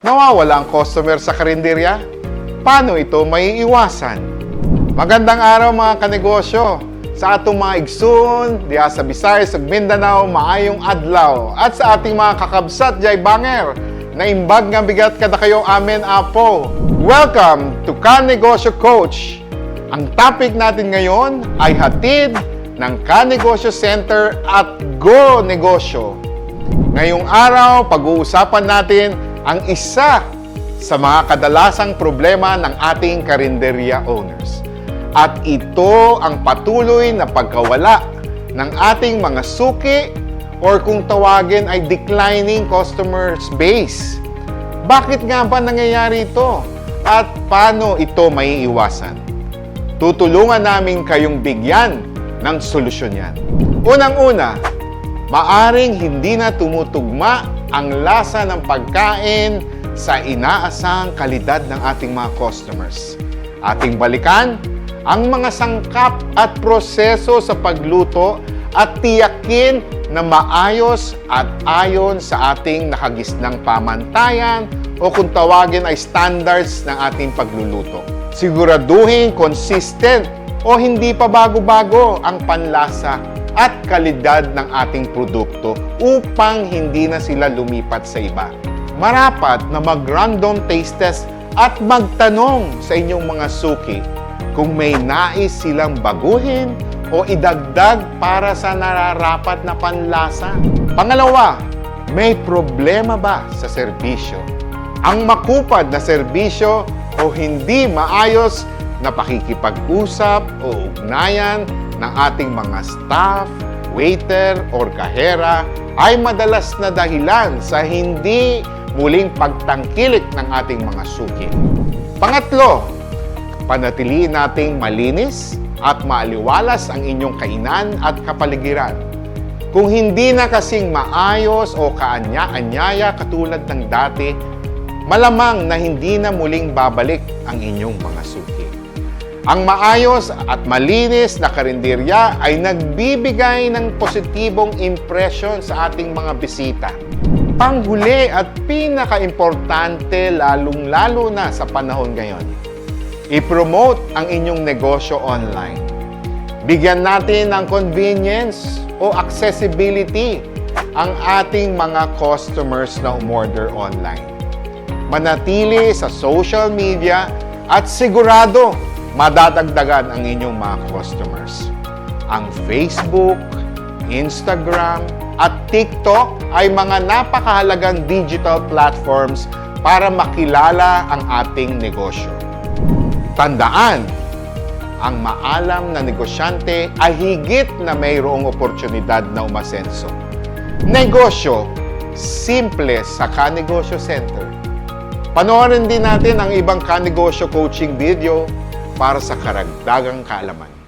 Nawawala ang customer sa karinderya? Paano ito maiiwasan? Magandang araw mga kanegosyo! Sa atong mga igsoon, diya sa Visayas, sa Mindanao, maayong adlaw. At sa ating mga kakabsat, jay banger, na imbag nga bigat kada kayo amen apo. Welcome to Kanegosyo Coach! Ang topic natin ngayon ay hatid ng Kanegosyo Center at Go Negosyo. Ngayong araw, pag-uusapan natin ang isa sa mga kadalasang problema ng ating karinderya owners. At ito ang patuloy na pagkawala ng ating mga suki or kung tawagin ay declining customers base. Bakit nga ba nangyayari ito? At paano ito maiiwasan? Tutulungan namin kayong bigyan ng solusyon yan. Unang-una, maaring hindi na tumutugma ang lasa ng pagkain sa inaasahang kalidad ng ating mga customers. Ating balikan ang mga sangkap at proseso sa pagluto at tiyakin na maayos at ayon sa ating nakagisnang pamantayan o kung tawagin ay standards ng ating pagluluto. Siguraduhin consistent o hindi pa bago-bago ang panlasa at kalidad ng ating produkto upang hindi na sila lumipat sa iba. Marapat na mag-random taste test at magtanong sa inyong mga suki kung may nais silang baguhin o idagdag para sa nararapat na panlasa. Pangalawa, may problema ba sa serbisyo? Ang makupad na serbisyo o hindi maayos na pakikipag-usap o ugnayan ng ating mga staff, waiter, or kahera ay madalas na dahilan sa hindi muling pagtangkilik ng ating mga suki. Pangatlo, panatiliin nating malinis at maaliwalas ang inyong kainan at kapaligiran. Kung hindi na kasing maayos o kaanya-anyaya katulad ng dati, malamang na hindi na muling babalik ang inyong mga suki. Ang maayos at malinis na karinderya ay nagbibigay ng positibong impression sa ating mga bisita. Panghuli at pinaka-importante lalong-lalo na sa panahon ngayon, i-promote ang inyong negosyo online. Bigyan natin ng convenience o accessibility ang ating mga customers na umorder online. Manatili sa social media at sigurado madadagdagan ang inyong mga customers. Ang Facebook, Instagram, at TikTok ay mga napakahalagang digital platforms para makilala ang ating negosyo. Tandaan, ang maalam na negosyante ay higit na mayroong oportunidad na umasenso. Negosyo, simple sa Kanegosyo Center. Panoorin din natin ang ibang Kanegosyo coaching video para sa karagdagang kaalaman.